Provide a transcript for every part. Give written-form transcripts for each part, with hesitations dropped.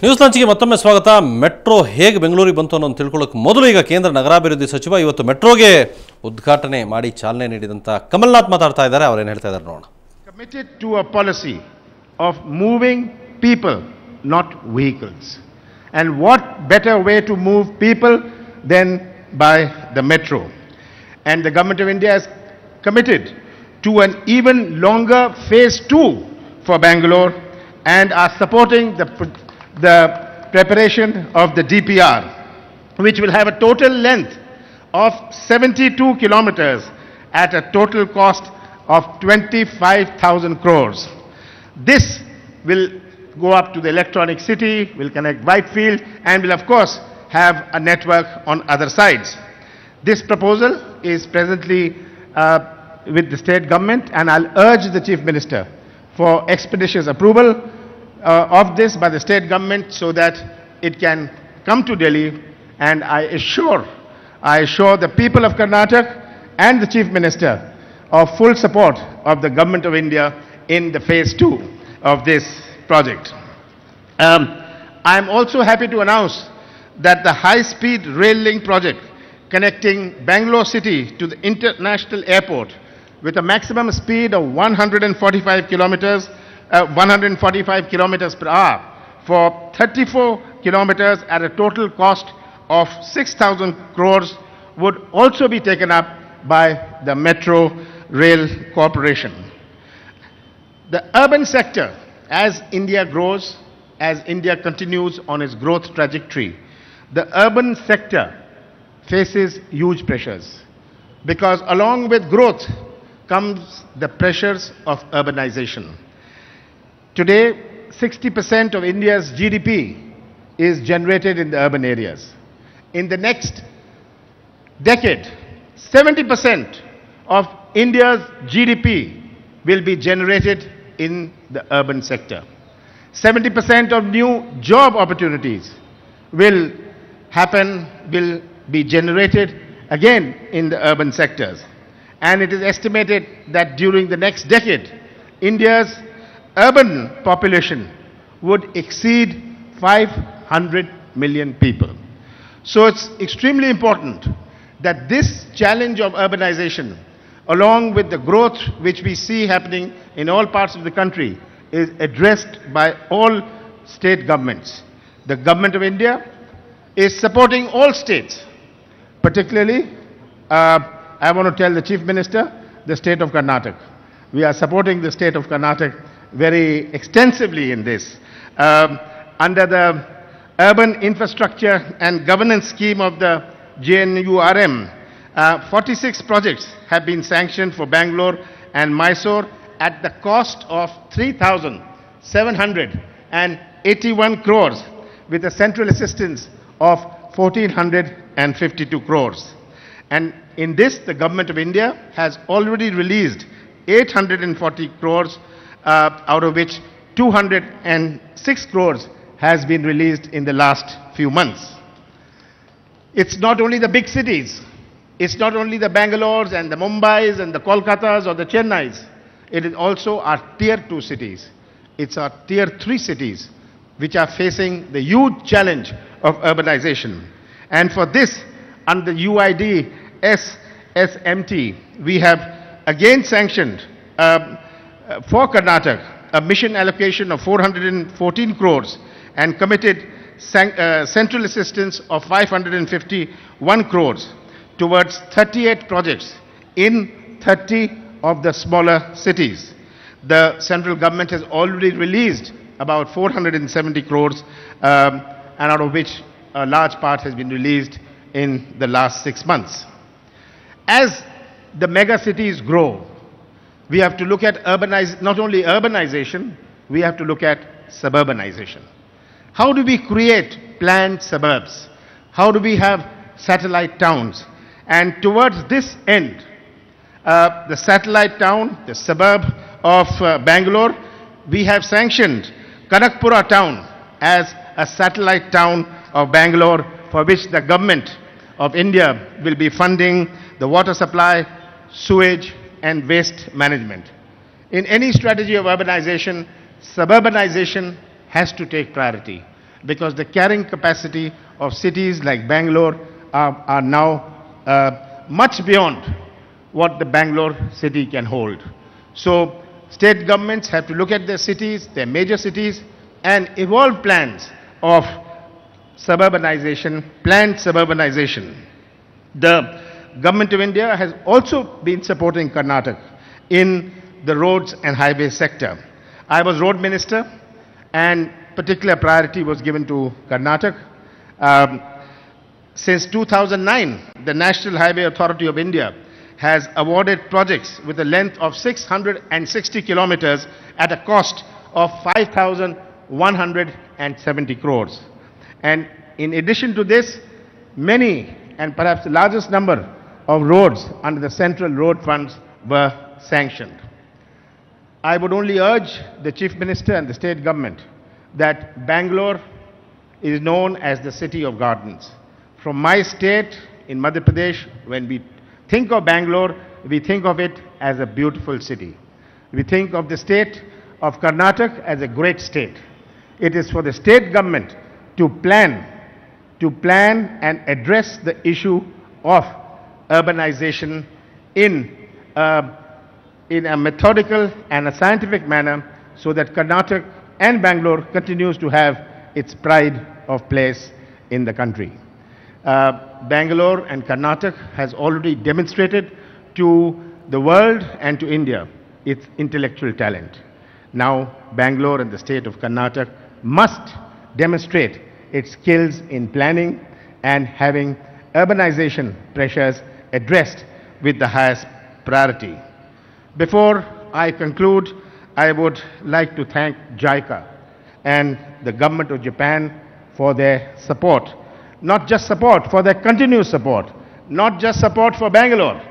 News ಲಂಚ್ಗೆ ಮತ್ತೊಮ್ಮೆ ಸ್ವಾಗತ. Metro ಹೇಗೆ ಬೆಂಗಳೂರಿಗೆ ಬಂತು ಅನ್ನೋದು ತಿಳ್ಕೊಳ್ಳೋಕೆ ಮೊದಲು ಈಗ ಕೇಂದ್ರ ನಗರಾಭಿವೃದ್ಧಿ ಸಚಿವ ಇವತ್ತು ಮೆಟ್ರೋಗೆ ಉದ್ಘಾಟನೆ ಮಾಡಿ ಚಾಲನೆ ನೀಡಿದಂತ ಕಮಲ್ನಾಥ್ ಮಾತಾಡ್ತಾ ಇದ್ದಾರೆ. ಅವರು ಏನು ಹೇಳ್ತಾ ಇದ್ದಾರೆ ನೋಡೋಣ. Committed to a policy of moving people, not vehicles. And what better way to move people than by the metro? And the government of India is committed to an even longer phase 2 for Bangalore and are supporting the preparation of the DPR, which will have a total length of 72 kilometers at a total cost of 25,000 crores. This will go up to the electronic city, will connect Whitefield, and will of course have a network on other sides. This proposal is presently with the state government, and I'll urge the Chief Minister for expeditious approval of this by the state government so that it can come to Delhi, and I assure the people of Karnataka and the Chief Minister of full support of the government of India in the phase 2 of this project. I am also happy to announce that the high-speed rail link project connecting Bangalore city to the international airport with a maximum speed of 145 kilometers per hour for 34 kilometers at a total cost of 6,000 crores would also be taken up by the Metro Rail Corporation. The urban sector, as India grows, as India continues on its growth trajectory, the urban sector faces huge pressures because along with growth comes the pressures of urbanization. Today, 60% of India's GDP is generated in the urban areas. In the next decade, 70% of India's GDP will be generated in the urban sector. 70% of new job opportunities will be generated again in the urban sectors. And it is estimated that during the next decade, India's urban population would exceed 500 million people. So it's extremely important that this challenge of urbanization, along with the growth which we see happening in all parts of the country, is addressed by all state governments. The government of India is supporting all states, particularly, I want to tell the Chief Minister, the state of Karnataka. We are supporting the state of Karnataka very extensively in this. Under the Urban Infrastructure and Governance Scheme of the JNURM, 46 projects have been sanctioned for Bangalore and Mysore at the cost of 3,781 crores with a central assistance of 1,452 crores. And in this, the government of India has already released 840 crores, out of which 206 crores has been released in the last few months. It's not only the big cities, it's not only the Bangalores and the Mumbais and the Kolkatas or the Chennais, it is also our tier 2 cities. It's our tier 3 cities which are facing the huge challenge of urbanization. And for this, under UID SMT, we have again sanctioned for Karnataka a mission allocation of 414 crores and committed central assistance of 551 crores towards 38 projects in 30 of the smaller cities. The central government has already released about 470 crores, and out of which a large part has been released in the last 6 months. As the mega cities grow, we have to look at not only urbanization, we have to look at suburbanization. How do we create planned suburbs? How do we have satellite towns? And towards this end, the satellite town, the suburb of Bangalore, we have sanctioned Kanakpura town as a satellite town of Bangalore, for which the government of India will be funding the water supply, sewage and waste management. In any strategy of urbanization, suburbanization has to take priority. because the carrying capacity of cities like Bangalore are now much beyond what the Bangalore city can hold. So state governments have to look at their cities, their major cities, and evolve plans of suburbanization, planned suburbanization. The Government of India has also been supporting Karnataka in the roads and highway sector. I was road minister, and particular priority was given to Karnataka. Since 2009, the National Highway Authority of India has awarded projects with a length of 660 kilometers at a cost of 5,170 crores. And in addition to this, many and perhaps the largest number of roads under the central road funds were sanctioned. I would only urge the Chief Minister and the state government that Bangalore is known as the city of gardens. From my state in Madhya Pradesh, when we think of Bangalore, we think of it as a beautiful city. We think of the state of Karnataka as a great state. It is for the state government to plan and address the issue of urbanization in a methodical and a scientific manner, so that Karnataka and Bangalore continues to have its pride of place in the country. Bangalore and Karnataka has already demonstrated to the world and to India its intellectual talent. Now Bangalore and the state of Karnataka must demonstrate its skills in planning and having urbanization pressures addressed with the highest priority. Before I conclude, I would like to thank JICA and the government of Japan for their support. Not just support, for their continuous support. Not just support for Bangalore,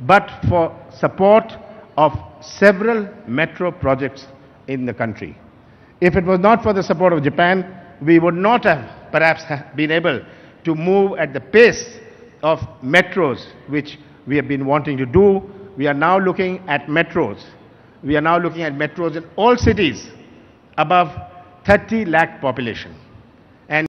but for support of several metro projects in the country. If it was not for the support of Japan, we would not have perhaps been able to move at the pace of metros which we have been wanting to do. We are now looking at metros. We are now looking at metros in all cities above 30 lakh population.